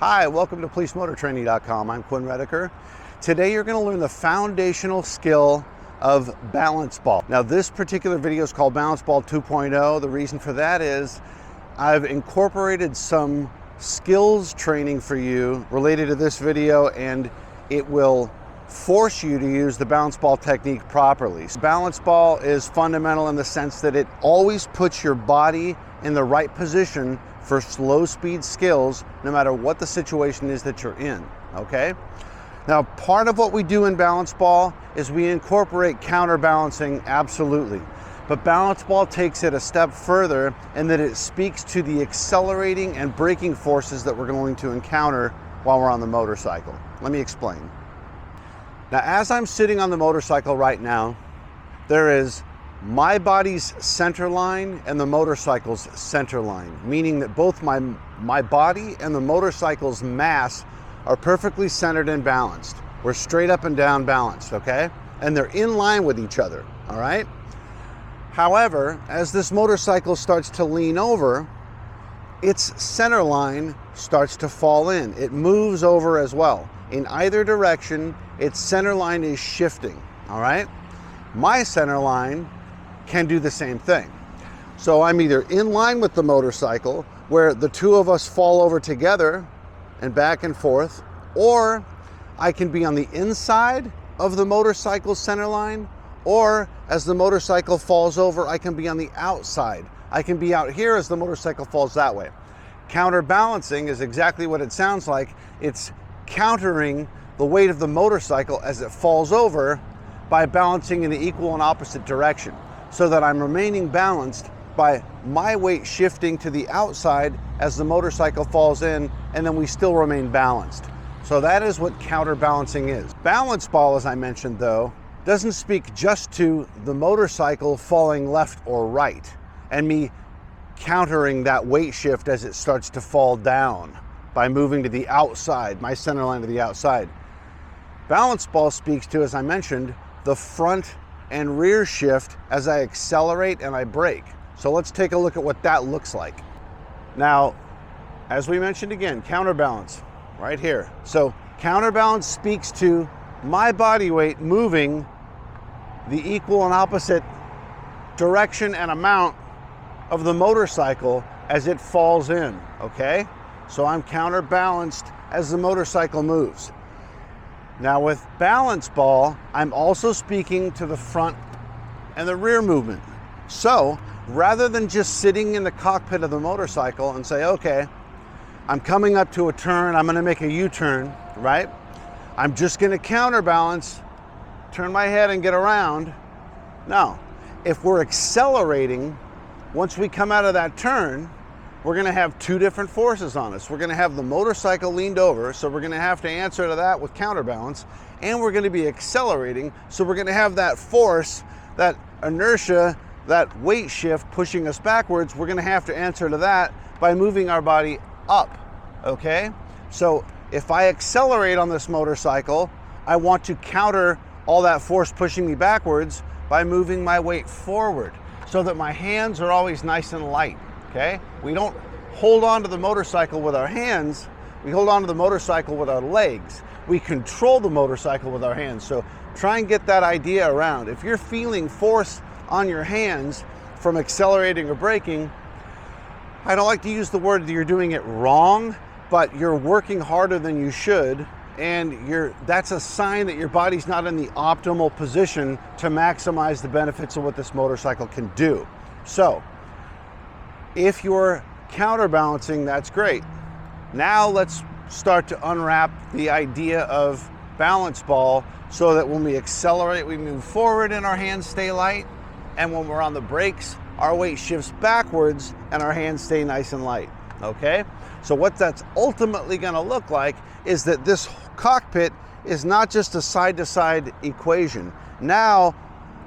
Hi, welcome to policemotortraining.com. I'm Quinn Redeker. Today you're going to learn the foundational skill of balance ball. Now this particular video is called Balance Ball 2.0. The reason for that is I've incorporated some skills training for you related to this video, and it will force you to use the balance ball technique properly. Balance ball is fundamental in the sense that it always puts your body in the right position for slow speed skills, no matter what the situation is that you're in, okay? Now, part of what we do in balance ball is we incorporate counterbalancing, absolutely. But balance ball takes it a step further in that it speaks to the accelerating and braking forces that we're going to encounter while we're on the motorcycle. Let me explain. Now, as I'm sitting on the motorcycle right now, there is my body's center line and the motorcycle's center line, meaning that both my body and the motorcycle's mass are perfectly centered and balanced. We're straight up and down balanced, okay? And they're in line with each other, all right? However, as this motorcycle starts to lean over, its center line starts to fall in. It moves over as well. In either direction, its center line is shifting, all right? My center line can do the same thing. So I'm either in line with the motorcycle, where the two of us fall over together and back and forth, or I can be on the inside of the motorcycle's center line, or as the motorcycle falls over, I can be on the outside. I can be out here as the motorcycle falls that way. Counterbalancing is exactly what it sounds like. It's countering the weight of the motorcycle as it falls over by balancing in the equal and opposite direction, so that I'm remaining balanced by my weight shifting to the outside as the motorcycle falls in, and then we still remain balanced. So that is what counterbalancing is. Balance ball, as I mentioned though, doesn't speak just to the motorcycle falling left or right and me countering that weight shift as it starts to fall down by moving to the outside, my center line to the outside. Balance ball speaks to, as I mentioned, the front and rear shift as I accelerate and I brake. So let's take a look at what that looks like. Now, as we mentioned again, counterbalance right here. So counterbalance speaks to my body weight moving the equal and opposite direction and amount of the motorcycle as it falls in, okay? So I'm counterbalanced as the motorcycle moves. Now with balance ball, I'm also speaking to the front and the rear movement. So rather than just sitting in the cockpit of the motorcycle and say, okay, I'm coming up to a turn, I'm gonna make a U-turn, right? I'm just gonna counterbalance, turn my head and get around. No, if we're accelerating, once we come out of that turn, we're gonna have two different forces on us. We're gonna have the motorcycle leaned over, so we're gonna have to answer to that with counterbalance, and we're gonna be accelerating, so we're gonna have that force, that inertia, that weight shift pushing us backwards. We're gonna have to answer to that by moving our body up, okay? So if I accelerate on this motorcycle, I want to counter all that force pushing me backwards by moving my weight forward so that my hands are always nice and light. Okay? We don't hold on to the motorcycle with our hands, we hold on to the motorcycle with our legs. We control the motorcycle with our hands. So try and get that idea around. If you're feeling force on your hands from accelerating or braking, I don't like to use the word that you're doing it wrong, but you're working harder than you should, and that's a sign that your body's not in the optimal position to maximize the benefits of what this motorcycle can do. So if you're counterbalancing, that's great. Now let's start to unwrap the idea of balance ball so that when we accelerate, we move forward and our hands stay light. And when we're on the brakes, our weight shifts backwards and our hands stay nice and light, okay? So what that's ultimately gonna look like is that this cockpit is not just a side-to-side equation. Now,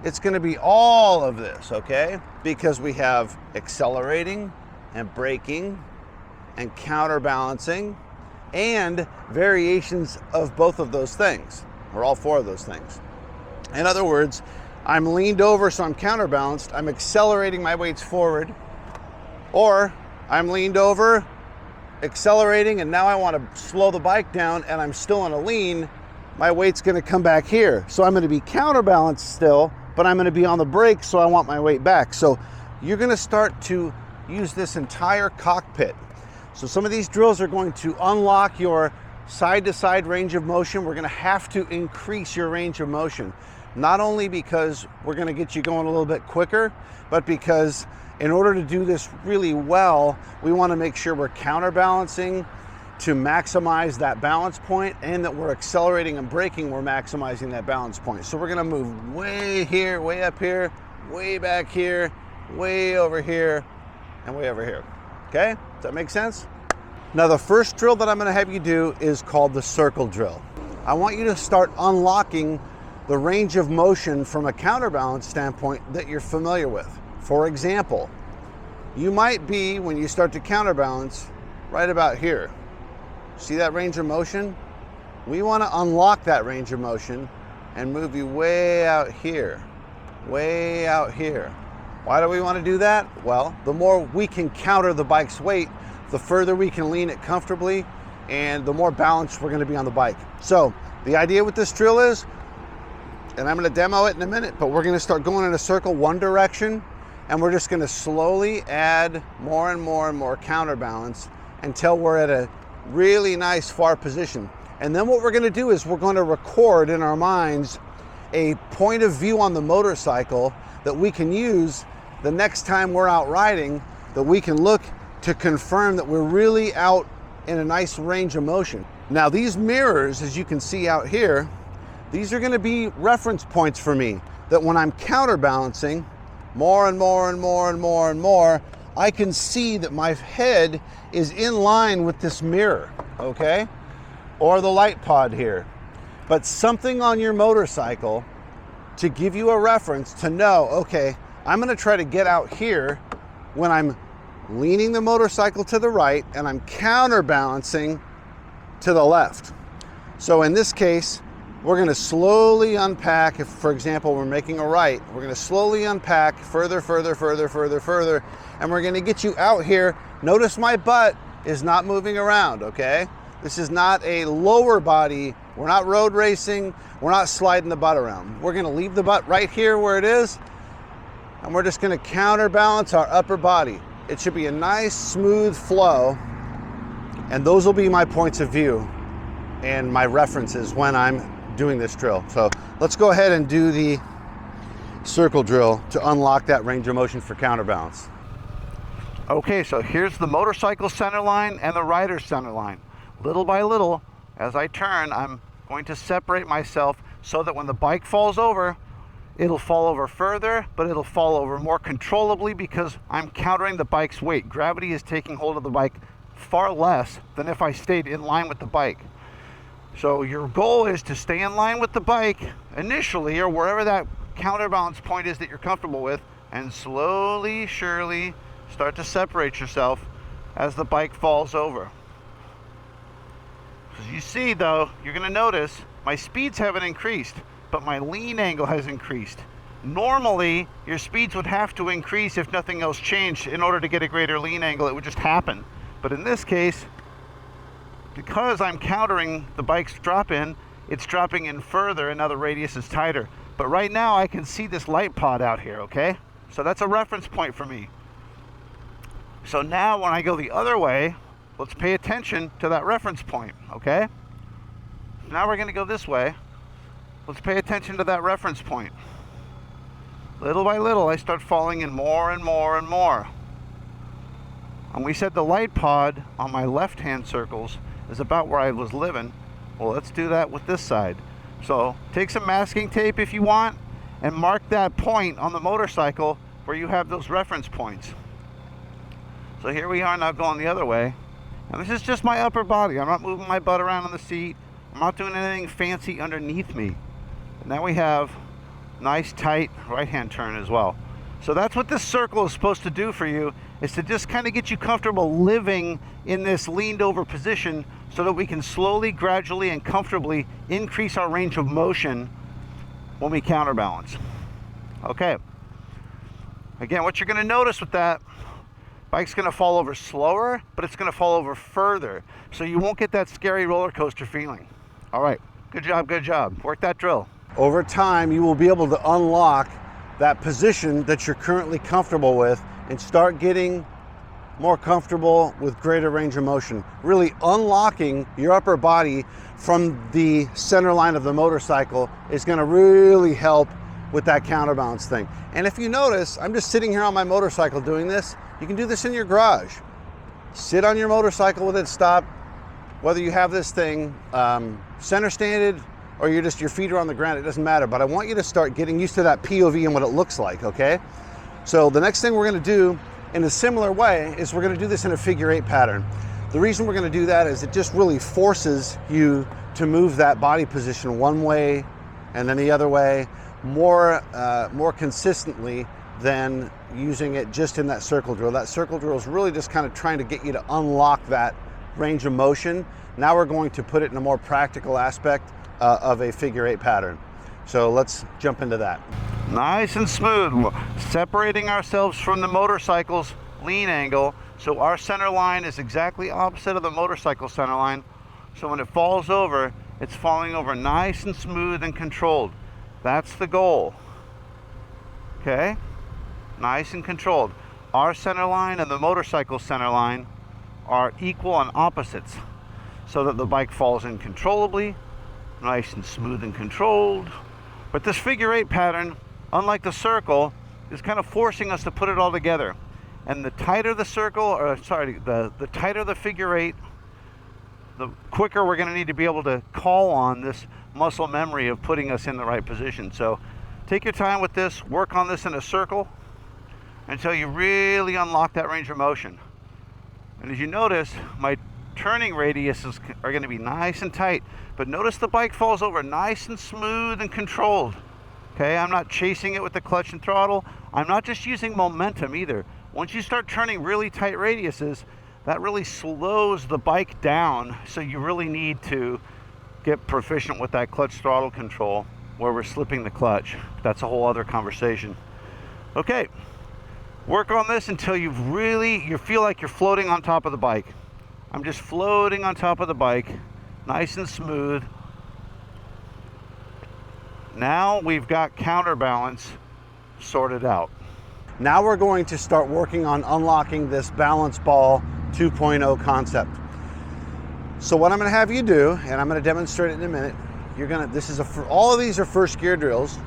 it's gonna be all of this, okay? Because we have accelerating and braking and counterbalancing and variations of both of those things, or all four of those things. In other words, I'm leaned over, so I'm counterbalanced. I'm accelerating my weights forward, or I'm leaned over accelerating and now I want to slow the bike down and I'm still in a lean, my weight's going to come back here. So I'm going to be counterbalanced still, but I'm going to be on the brake, so I want my weight back. So you're going to start to use this entire cockpit. So some of these drills are going to unlock your side-to-side range of motion. We're going to have to increase your range of motion, not only because we're going to get you going a little bit quicker, but because in order to do this really well, we want to make sure we're counterbalancing to maximize that balance point, and that we're accelerating and braking, we're maximizing that balance point. So we're going to move way here, way up here, way back here, way over here, and way over here. Okay? Does that make sense? Now the first drill that I'm going to have you do is called the circle drill. I want you to start unlocking the range of motion from a counterbalance standpoint that you're familiar with. For example, you might be, when you start to counterbalance, right about here. See that range of motion? We want to unlock that range of motion and move you way out here, way out here. Why do we want to do that? Well, the more we can counter the bike's weight, the further we can lean it comfortably, and the more balanced we're going to be on the bike. So the idea with this drill is, and I'm going to demo it in a minute, but we're going to start going in a circle one direction, and we're just going to slowly add more and more and more counterbalance until we're at a really nice far position. And then what we're going to do is we're going to record in our minds a point of view on the motorcycle that we can use the next time we're out riding, that we can look to confirm that we're really out in a nice range of motion. Now these mirrors, as you can see out here, these are going to be reference points for me, that when I'm counterbalancing more and more and more and more and more, I can see that my head is in line with this mirror, okay? Or the light pod here. But something on your motorcycle to give you a reference to know, okay, I'm gonna try to get out here when I'm leaning the motorcycle to the right and I'm counterbalancing to the left. So in this case, we're going to slowly unpack. If, for example, we're making a right, we're going to slowly unpack further, and we're going to get you out here. Notice my butt is not moving around, okay? This is not a lower body. We're not road racing. We're not sliding the butt around. We're going to leave the butt right here where it is, and we're just going to counterbalance our upper body. It should be a nice, smooth flow, and those will be my points of view and my references when I'm doing this drill. So let's go ahead and do the circle drill to unlock that range of motion for counterbalance. Okay, so here's the motorcycle center line and the rider center line. Little by little, as I turn, I'm going to separate myself so that when the bike falls over, it'll fall over further, but it'll fall over more controllably because I'm countering the bike's weight. Gravity is taking hold of the bike far less than if I stayed in line with the bike. So your goal is to stay in line with the bike initially, or wherever that counterbalance point is that you're comfortable with, and slowly, surely start to separate yourself as the bike falls over. As you see though, you're going to notice my speeds haven't increased, but my lean angle has increased. Normally, your speeds would have to increase if nothing else changed in order to get a greater lean angle. It would just happen. But in this case, because I'm countering the bike's drop in, it's dropping in further and now the radius is tighter. But right now I can see this light pod out here, okay? So that's a reference point for me. So now when I go the other way, let's pay attention to that reference point, okay? Now we're gonna go this way. Let's pay attention to that reference point. Little by little, I start falling in more and more and more. And we said the light pod on my left-hand circles is about where I was living. Well, let's do that with this side. So take some masking tape if you want and mark that point on the motorcycle where you have those reference points. So here we are now going the other way. And this is just my upper body. I'm not moving my butt around on the seat. I'm not doing anything fancy underneath me. And now we have nice tight right-hand turn as well. So that's what this circle is supposed to do for you, is to just kind of get you comfortable living in this leaned over position so that we can slowly, gradually, and comfortably increase our range of motion when we counterbalance. Okay. Again, what you're going to notice with that, Bike's gonna fall over slower, but it's gonna fall over further. So you won't get that scary roller coaster feeling. All right, good job, good job. Work that drill. Over time, you will be able to unlock that position that you're currently comfortable with and start getting more comfortable with greater range of motion. Really unlocking your upper body from the center line of the motorcycle is gonna really help with that counterbalance thing. And if you notice, I'm just sitting here on my motorcycle doing this. You can do this in your garage. Sit on your motorcycle with it stopped, whether you have this thing center standed or your feet are on the ground, it doesn't matter. But I want you to start getting used to that POV and what it looks like, okay? So the next thing we're gonna do in a similar way is we're gonna do this in a figure 8 pattern. The reason we're gonna do that is it just really forces you to move that body position one way and then the other way more consistently than using it just in that circle drill. That circle drill is really just kind of trying to get you to unlock that range of motion. Now we're going to put it in a more practical aspect of a figure 8 pattern. So let's jump into that. Nice and smooth, separating ourselves from the motorcycle's lean angle. So our center line is exactly opposite of the motorcycle center line. So when it falls over, it's falling over nice and smooth and controlled. That's the goal. Okay? Nice and controlled. Our center line and the motorcycle center line are equal and opposites, so that the bike falls in controllably, nice and smooth and controlled. But this figure 8 pattern, unlike the circle, is kind of forcing us to put it all together. And the tighter the circle, or sorry, the tighter the figure 8, the quicker we're going to need to be able to call on this muscle memory of putting us in the right position. So take your time with this, work on this in a circle until you really unlock that range of motion. And as you notice, my turning radiuses are going to be nice and tight, but notice the bike falls over nice and smooth and controlled. Okay, I'm not chasing it with the clutch and throttle. I'm not just using momentum either. Once you start turning really tight radiuses, that really slows the bike down, so you really need to get proficient with that clutch throttle control where we're slipping the clutch. That's a whole other conversation. Okay, work on this until you feel like you're floating on top of the bike. I'm just floating on top of the bike, nice and smooth. Now we've got counterbalance sorted out. Now we're going to start working on unlocking this balance ball 2.0 concept. So what I'm going to have you do, and I'm going to demonstrate it in a minute, all of these are first gear drills.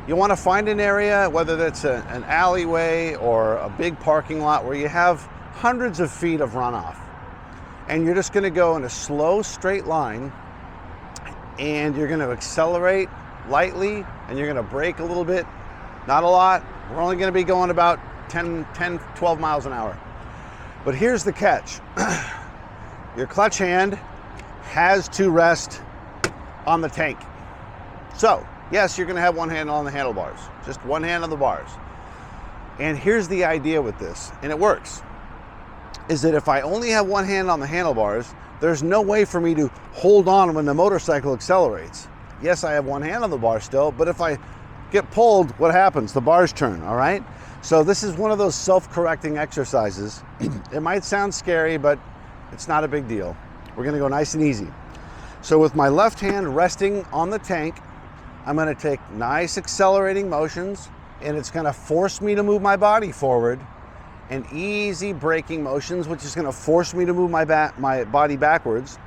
You want to find an area, whether that's an alleyway or a big parking lot where you have hundreds of feet of runoff. And you're just going to go in a slow straight line, and you're going to accelerate lightly, and you're going to brake a little bit, not a lot. We're only going to be going about 12 miles an hour. But here's the catch. Your clutch hand has to rest on the tank. So, yes, you're going to have one hand on the handlebars, just one hand on the bars. And here's the idea with this, and it works, is that if I only have one hand on the handlebars, there's no way for me to hold on when the motorcycle accelerates. Yes, I have one hand on the bar still, but if I get pulled, what happens? The bars turn, all right? So this is one of those self-correcting exercises. It might sound scary, but it's not a big deal. We're gonna go nice and easy. So with my left hand resting on the tank, I'm gonna take nice accelerating motions, and it's gonna force me to move my body forward, and easy braking motions, which is gonna force me to move my body backwards.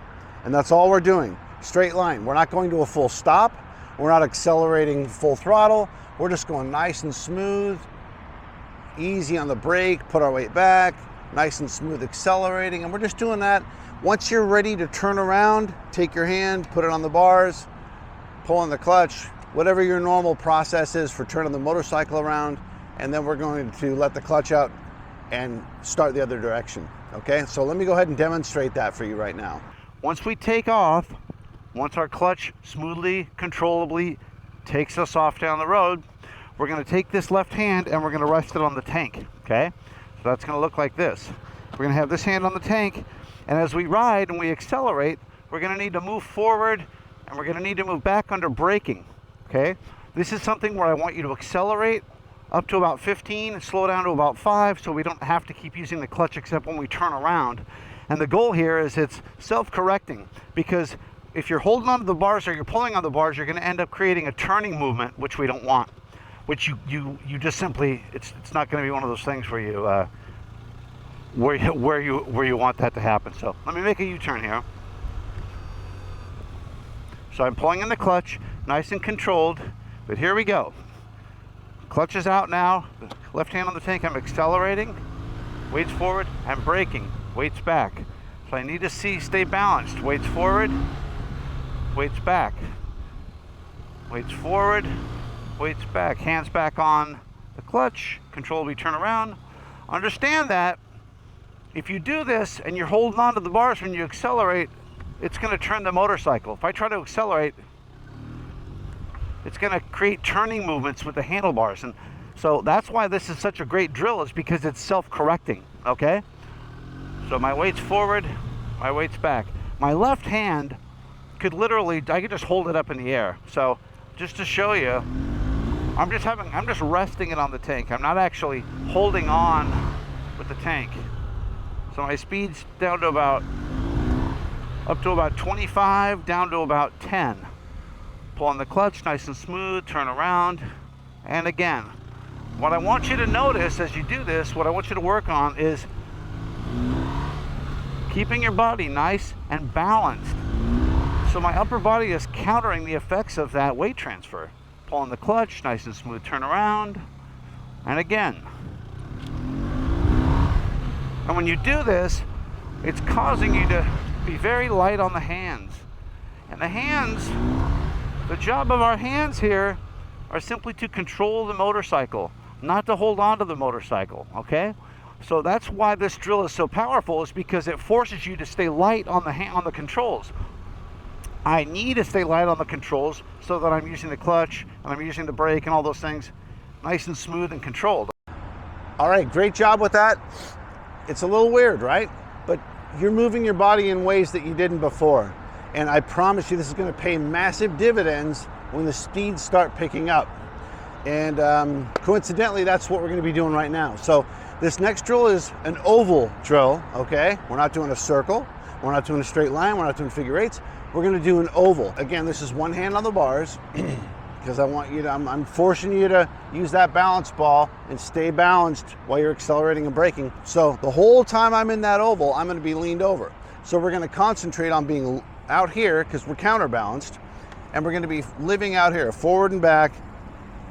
And that's all we're doing, straight line. We're not going to a full stop. We're not accelerating full throttle. We're just going nice and smooth, easy on the brake, put our weight back, nice and smooth accelerating, and we're just doing that. Once you're ready to turn around, take your hand, put it on the bars, pull on the clutch, whatever your normal process is for turning the motorcycle around, and then we're going to let the clutch out and start the other direction, okay? So let me go ahead and demonstrate that for you right now. Once we take off, once our clutch smoothly, controllably takes us off down the road, we're gonna take this left hand and we're gonna rest it on the tank, okay? So that's gonna look like this. We're gonna have this hand on the tank, and as we ride and we accelerate, we're gonna need to move forward and we're gonna need to move back under braking, okay? This is something where I want you to accelerate up to about 15 and slow down to about 5 so we don't have to keep using the clutch except when we turn around. And the goal here is it's self-correcting, because if you're holding onto the bars or you're pulling on the bars, you're going to end up creating a turning movement, which we don't want. Which you just simply, it's not going to be one of those things where you where you want that to happen. So let me make a U-turn here. So I'm pulling in the clutch, nice and controlled, but here we go. Clutch is out now, left hand on the tank, I'm accelerating, weights forward, I'm braking, weights back. So I need to stay balanced, weights forward, weights back, weights forward, weights back, hands back on the clutch, control, we turn around. Understand that if you do this and you're holding on to the bars when you accelerate, it's going to turn the motorcycle. If I try to accelerate, it's going to create turning movements with the handlebars. And so that's why this is such a great drill, is because it's self-correcting, okay? So my weight's forward, my weight's back. My left hand could literally, I could just hold it up in the air. So just to show you, I'm just resting it on the tank. I'm not actually holding on with the tank. So my speed's down to up to about 25, down to about 10. Pull on the clutch, nice and smooth, turn around. And again, what I want you to notice as you do this, what I want you to work on is keeping your body nice and balanced. So my upper body is countering the effects of that weight transfer. Pull on the clutch, nice and smooth, turn around. And again. And when you do this, it's causing you to be very light on the hands. And the hands, the job of our hands here are simply to control the motorcycle, not to hold on to the motorcycle, okay? So that's why this drill is so powerful, is because it forces you to stay light on the controls. I need to stay light on the controls so that I'm using the clutch and I'm using the brake and all those things nice and smooth and controlled. All right, great job with that. It's a little weird, right? But you're moving your body in ways that you didn't before. And I promise you this is going to pay massive dividends when the speeds start picking up. And coincidentally, that's what we're going to be doing right now. So this next drill is an oval drill, okay? We're not doing a circle. We're not doing a straight line. We're not doing figure eights. We're going to do an oval. Again, this is one hand on the bars because I want you to, I'm forcing you to use that balance ball and stay balanced while you're accelerating and braking. So the whole time I'm in that oval, I'm going to be leaned over. So we're going to concentrate on being out here because we're counterbalanced, and we're going to be living out here, forward and back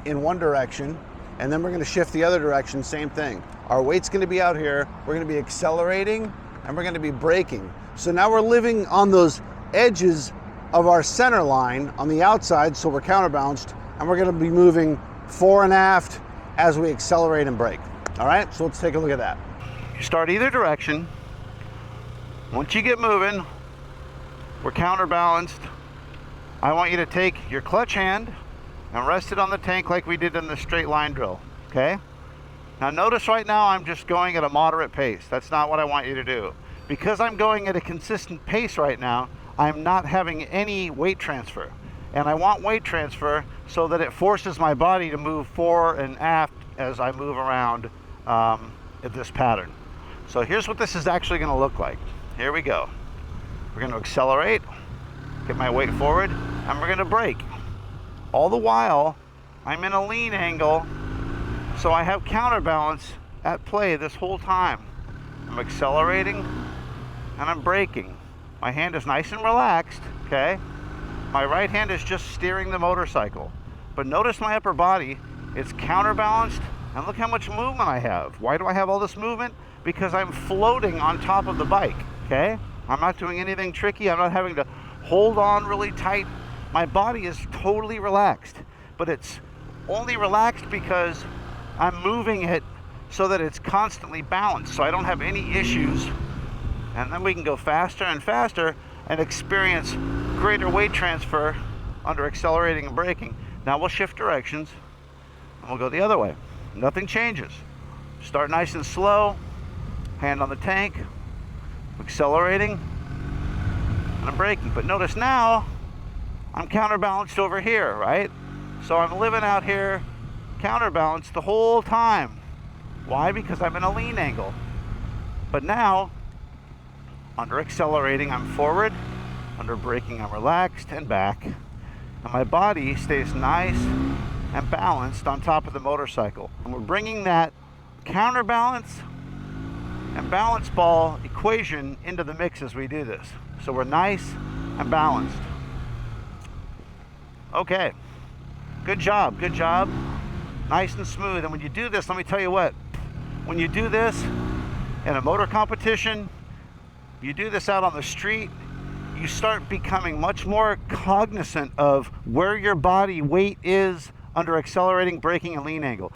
in one direction, and then we're going to shift the other direction, same thing. Our weight's going to be out here, we're going to be accelerating, and we're going to be braking. So now we're living on those edges of our center line on the outside, so we're counterbalanced, and we're going to be moving fore and aft as we accelerate and brake. All right, so let's take a look at that. You start either direction. Once you get moving, we're counterbalanced. I want you to take your clutch hand and rest it on the tank like we did in the straight line drill, okay? Now notice right now I'm just going at a moderate pace. That's not what I want you to do. Because I'm going at a consistent pace right now, I'm not having any weight transfer. And I want weight transfer so that it forces my body to move fore and aft as I move around in this pattern. So here's what this is actually going to look like. Here we go. We're going to accelerate, get my weight forward, and we're going to brake. All the while, I'm in a lean angle, so I have counterbalance at play this whole time. I'm accelerating, and I'm braking. My hand is nice and relaxed, okay? My right hand is just steering the motorcycle. But notice my upper body, it's counterbalanced, and look how much movement I have. Why do I have all this movement? Because I'm floating on top of the bike, okay? I'm not doing anything tricky. I'm not having to hold on really tight. My body is totally relaxed, but it's only relaxed because I'm moving it so that it's constantly balanced, so I don't have any issues. And then we can go faster and faster and experience greater weight transfer under accelerating and braking. Now we'll shift directions and we'll go the other way. Nothing changes. Start nice and slow, hand on the tank, accelerating, and I'm braking. But notice now I'm counterbalanced over here, right? So I'm living out here counterbalance the whole time. Why? Because I'm in a lean angle. But now, under accelerating, I'm forward. Under braking, I'm relaxed and back. And my body stays nice and balanced on top of the motorcycle. And we're bringing that counterbalance and balance ball equation into the mix as we do this. So we're nice and balanced. Okay, good job, good job. Nice and smooth. And when you do this, let me tell you what, when you do this in a motor competition, you do this out on the street, you start becoming much more cognizant of where your body weight is under accelerating, braking, and lean angle.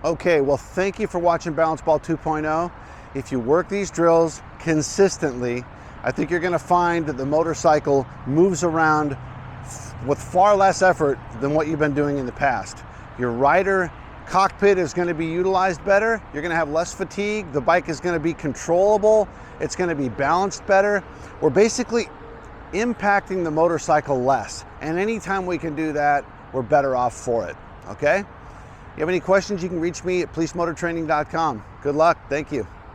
Okay, well, thank you for watching Balance Ball 2.0. If you work these drills consistently, I think you're gonna find that the motorcycle moves around with far less effort than what you've been doing in the past. Your rider cockpit is gonna be utilized better. You're gonna have less fatigue. The bike is gonna be controllable. It's gonna be balanced better. We're basically impacting the motorcycle less. And anytime we can do that, we're better off for it, okay? If you have any questions, you can reach me at policemotortraining.com. Good luck, thank you.